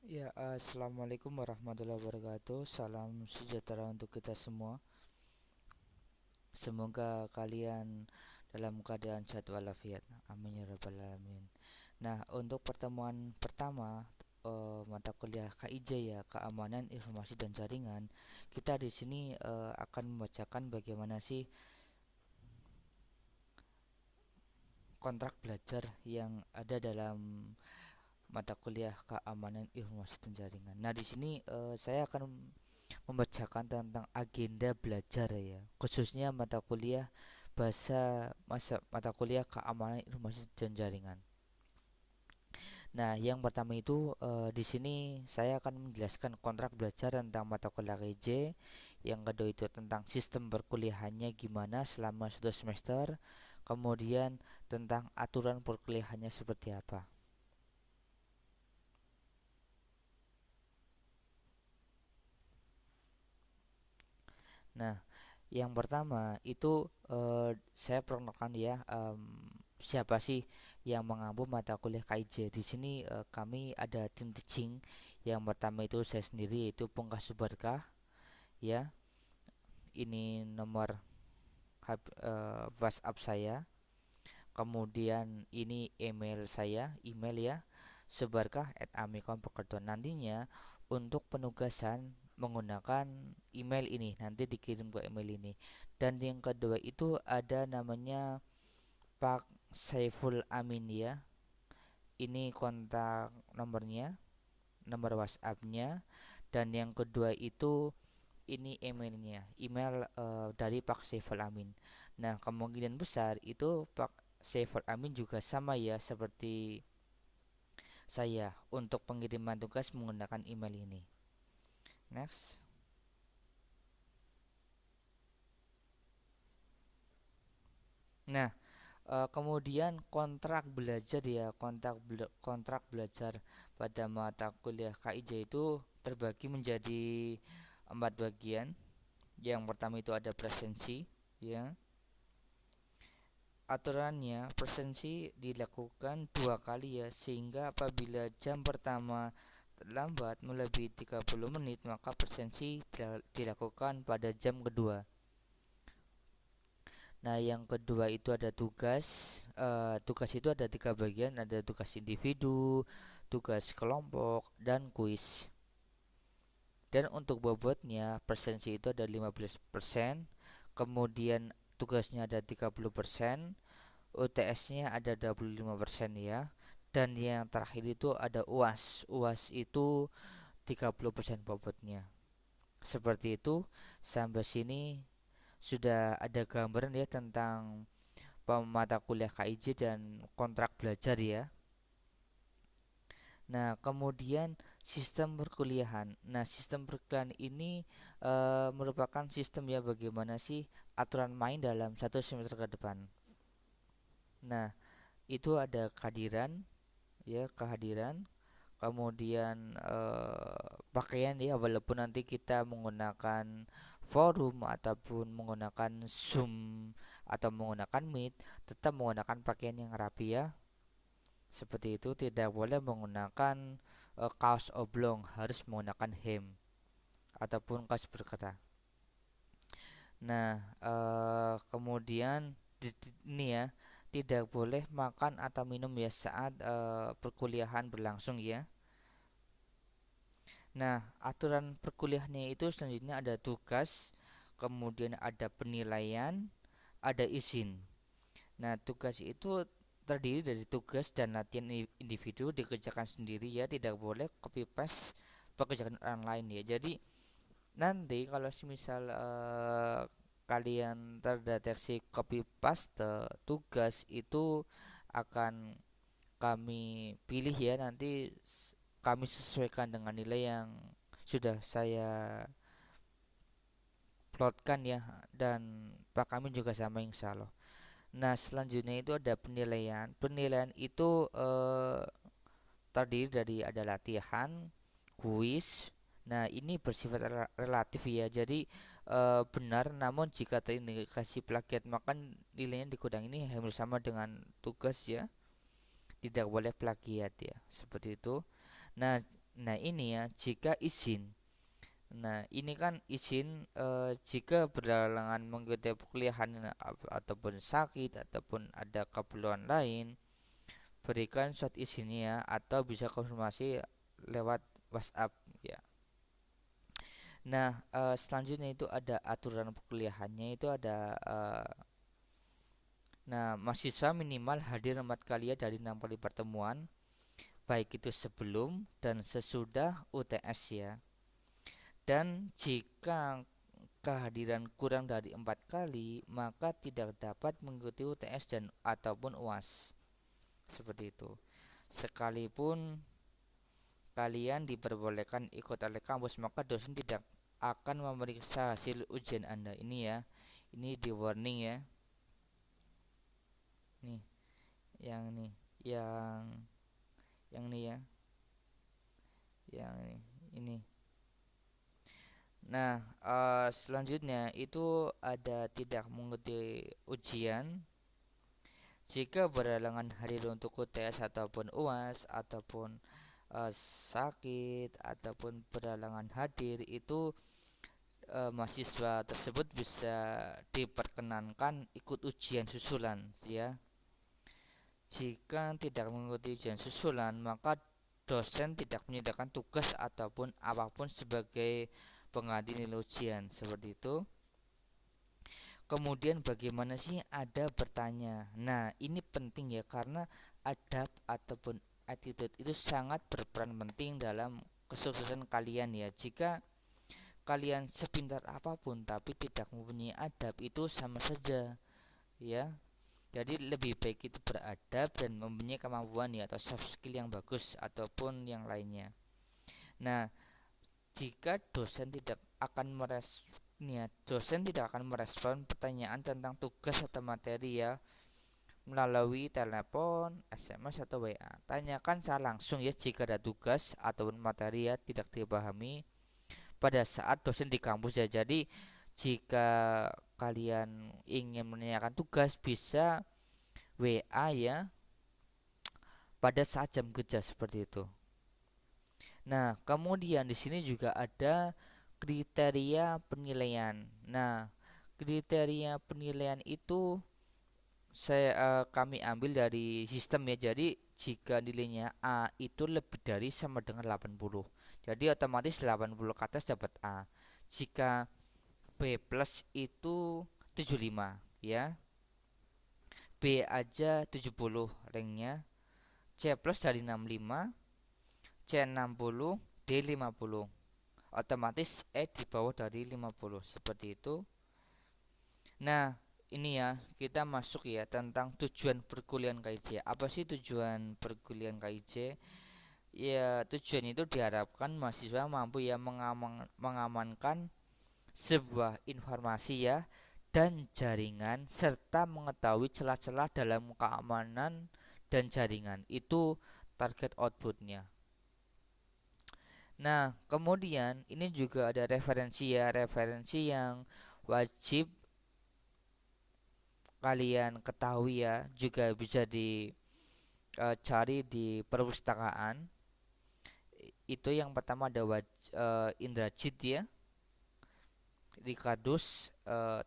Ya, assalamualaikum warahmatullahi wabarakatuh. Salam sejahtera untuk kita semua. Semoga kalian dalam keadaan sehat walafiat. Amin ya rabbal alamin. Nah, untuk pertemuan pertama mata kuliah KIJ ya, Keamanan Informasi dan Jaringan, kita di sini akan membacakan bagaimana sih kontrak belajar yang ada dalam mata kuliah Keamanan Informasi dan Jaringan. Nah, di sini saya akan membacakan tentang agenda belajar ya, khususnya mata kuliah keamanan informasi dan jaringan. Nah, yang pertama itu di sini saya akan menjelaskan kontrak belajar tentang mata kuliah KJ. Yang kedua itu tentang sistem perkuliahannya gimana selama 1 semester. Kemudian tentang aturan perkuliahannya seperti apa. Nah, yang pertama itu saya perkenalkan ya, siapa sih yang mengampu mata kuliah KIJ. Di sini kami ada tim teaching. Yang pertama itu saya sendiri yaitu Pungkas Subarkah ya. Ini nomor WhatsApp saya. Kemudian ini email saya, email ya, subarkah@amikom.com. Nantinya untuk penugasan menggunakan email ini nanti dikirim ke email ini. Dan yang kedua itu ada namanya Pak Saiful Amin ya. Ini kontak nomornya, nomor WhatsAppnya. Dan yang kedua itu ini emailnya, email dari Pak Saiful Amin. Nah, kemungkinan besar itu Pak Saiful Amin juga sama ya seperti saya untuk pengiriman tugas menggunakan email ini. Next. Nah, kemudian kontrak belajar ya, kontrak belajar pada mata kuliah KIJ itu terbagi menjadi 4 bagian. Yang pertama itu ada presensi, ya. Aturannya presensi dilakukan 2 kali ya, sehingga apabila jam pertama terlambat melebihi 30 menit maka presensi dilakukan pada jam kedua. Nah, yang kedua itu ada tugas. Tugas itu ada 3 bagian, ada tugas individu, tugas kelompok, dan kuis. Dan untuk bobotnya presensi itu ada 15%, kemudian tugasnya ada 30%, UTS-nya ada 25% ya. Dan yang terakhir itu ada UAS. UAS itu 30% bobotnya. Seperti itu. Sampai sini sudah ada gambaran ya tentang mata kuliah KIJ dan kontrak belajar ya. Nah, kemudian sistem perkuliahan. Nah, sistem perkuliahan ini merupakan sistem ya bagaimana sih aturan main dalam 1 semester ke depan. Nah, itu ada kehadiran ya, kehadiran, kemudian pakaian ya, walaupun nanti kita menggunakan forum ataupun menggunakan Zoom atau menggunakan Meet, tetap menggunakan pakaian yang rapi ya. Seperti itu, tidak boleh menggunakan kaos oblong, harus menggunakan hem ataupun kaos berkerah. Nah, kemudian ini ya, tidak boleh makan atau minum ya saat perkuliahan berlangsung ya. Nah, aturan perkuliahannya itu selanjutnya ada tugas, kemudian ada penilaian, ada izin. Nah, tugas itu terdiri dari tugas dan latihan individu dikerjakan sendiri ya, tidak boleh copy paste pekerjaan orang lain ya. Jadi nanti kalau semisal kalian terdeteksi copy paste tugas itu akan kami pilih ya, nanti kami sesuaikan dengan nilai yang sudah saya plotkan ya, dan Pak kami juga sama insya Allah. Nah, selanjutnya itu ada penilaian. Penilaian itu terdiri dari ada latihan, kuis. Nah, ini bersifat relatif ya. Jadi benar, namun jika terindikasi plagiat maka nilainya dikurangi. Ini hampir sama dengan tugas ya. Tidak boleh plagiat ya. Seperti itu. Nah, Nah, ini ya jika izin. Nah, ini kan izin jika berhalangan mengikuti perkuliahan ataupun sakit ataupun ada keperluan lain, berikan surat izinnya atau bisa konfirmasi lewat WhatsApp ya. Nah, selanjutnya itu ada aturan perkuliahannya itu ada nah, mahasiswa minimal hadir 4 kali ya dari 6 kali pertemuan, baik itu sebelum dan sesudah UTS ya. Dan jika kehadiran kurang dari 4 kali, maka tidak dapat mengikuti UTS dan ataupun UAS. Seperti itu. Sekalipun kalian diperbolehkan ikut oleh kampus, maka dosen tidak akan memeriksa hasil ujian Anda. Ini ya. Ini di warning ya. Nih, yang nih, yang nih ya. Yang ini. Nah, selanjutnya itu ada tidak mengikuti ujian jika berhalangan hadir untuk UTS ataupun UAS ataupun sakit ataupun berhalangan hadir itu mahasiswa tersebut bisa diperkenankan ikut ujian susulan ya. Jika tidak mengikuti ujian susulan, maka dosen tidak menyediakan tugas ataupun apapun sebagai pengganti nilai ujian seperti itu. Kemudian bagaimana sih ada bertanya? Nah, ini penting ya karena adab ataupun attitude itu sangat berperan penting dalam kesuksesan kalian ya. Jika kalian sepintar apapun tapi tidak mempunyai adab itu sama saja ya. Jadi lebih baik itu beradab dan mempunyai kemampuan ya atau soft skill yang bagus ataupun yang lainnya. Nah, jika dosen tidak akan merespon pertanyaan tentang tugas atau materi ya melalui telepon, SMS atau WA. Tanyakan secara langsung ya jika ada tugas ataupun materi ya tidak dipahami pada saat dosen di kampus ya. Jadi jika kalian ingin menanyakan tugas bisa WA ya pada saat jam kerja seperti itu. Nah, kemudian di sini juga ada kriteria penilaian. Nah, kriteria penilaian itu kami ambil dari sistem ya. Jadi jika nilainya A itu lebih dari sama dengan 80. Jadi otomatis 80 ke atas dapat A. Jika B plus itu 75 ya. B aja 70 ranknya. C plus dari 65, C 60, D 50. Otomatis E di bawah dari 50 seperti itu. Nah, ini ya, kita masuk ya tentang tujuan perkuliahan KIJ. Apa sih tujuan perkuliahan KIJ? Ya, tujuan itu diharapkan mahasiswa mampu ya mengamankan sebuah informasi ya dan jaringan serta mengetahui celah-celah dalam keamanan dan jaringan. Itu target outputnya. Nah, kemudian ini juga ada referensi ya, referensi yang wajib kalian ketahui ya, juga bisa dicari di perpustakaan. Itu yang pertama ada Indrajit ya, Ricardus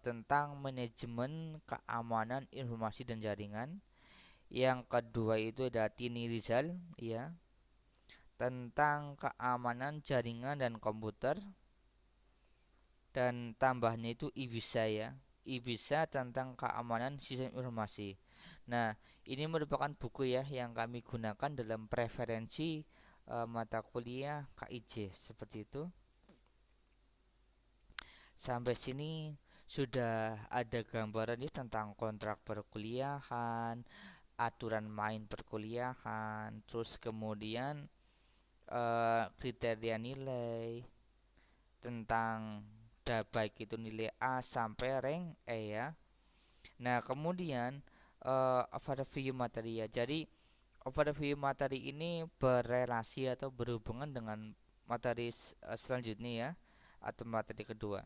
tentang manajemen keamanan informasi dan jaringan. Yang kedua itu ada Tini Rizal ya, tentang keamanan jaringan dan komputer. Dan tambahnya itu Ibisa ya, Ibisa tentang keamanan sistem informasi. Nah, ini merupakan buku ya yang kami gunakan dalam preferensi mata kuliah KIJ seperti itu. Sampai sini sudah ada gambaran nih tentang kontrak perkuliahan, aturan main perkuliahan, terus kemudian kriteria nilai tentang baik itu nilai A sampai rank E ya. Nah, kemudian overview materi ya. Jadi overview materi ini berrelasi atau berhubungan dengan materi selanjutnya ya atau materi kedua.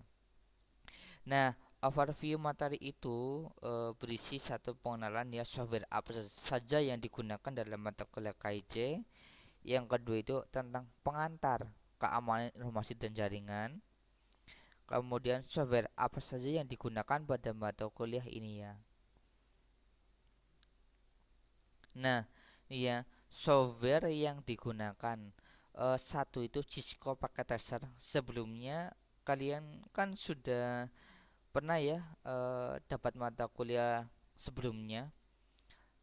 Nah, overview materi itu berisi satu pengenalan ya software apa saja yang digunakan dalam mata kuliah KIJ. Yang kedua itu tentang pengantar keamanan informasi dan jaringan. Kemudian software apa saja yang digunakan pada mata kuliah ini ya. Nah, iya, software yang digunakan, satu itu Cisco Packet Tracer. Sebelumnya kalian kan sudah pernah ya dapat mata kuliah sebelumnya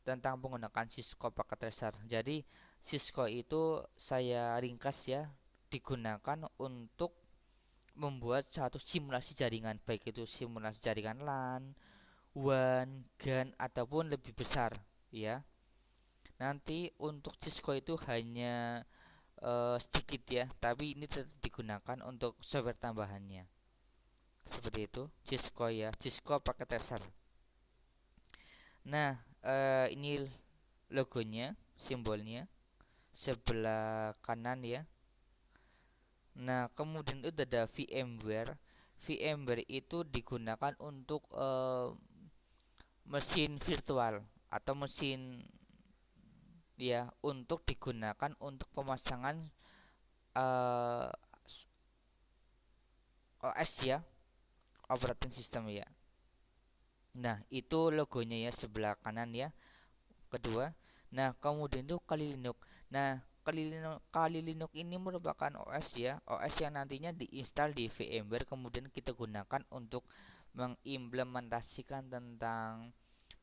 tentang penggunaan Cisco Packet Tracer. Jadi Cisco itu saya ringkas ya, digunakan untuk membuat satu simulasi jaringan, baik itu simulasi jaringan LAN, WAN, GAN ataupun lebih besar ya. Nanti untuk Cisco itu hanya sedikit ya, tapi ini tetap digunakan untuk software tambahannya. Seperti itu, Cisco ya, Cisco pakai tracer. Nah, ini logonya, simbolnya sebelah kanan ya. Nah, kemudian itu ada VMware. VMware itu digunakan untuk mesin virtual atau mesin ya, untuk digunakan untuk pemasangan eh, OS ya, operating system ya. Nah, itu logonya ya sebelah kanan ya. Kedua. Nah, kemudian itu Kali Linux. Nah, Kali Linux ini merupakan OS ya, OS yang nantinya diinstal di VMware kemudian kita gunakan untuk mengimplementasikan tentang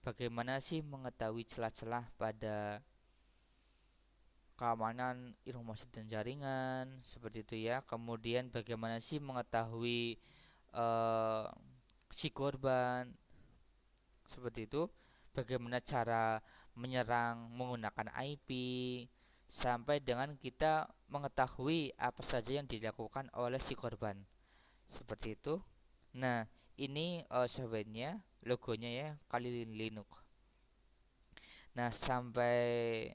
bagaimana sih mengetahui celah-celah pada keamanan informasi dan jaringan seperti itu ya. Kemudian bagaimana sih mengetahui eh, si korban seperti itu. Bagaimana cara menyerang menggunakan IP sampai dengan kita mengetahui apa saja yang dilakukan oleh si korban. Seperti itu. Nah, ini softwarenya, logonya ya, Kali Linux. Nah, sampai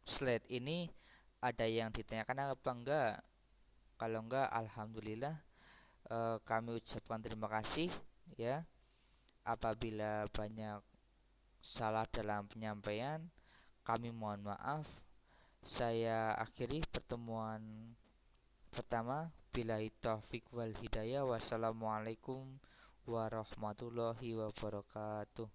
slide ini ada yang ditanyakan apa enggak? Kalau enggak, alhamdulillah, kami ucapkan terima kasih ya. Apabila banyak salah dalam penyampaian, kami mohon maaf. Saya akhiri pertemuan pertama. Billahi taufik wal hidayah. Wassalamualaikum warahmatullahi wabarakatuh.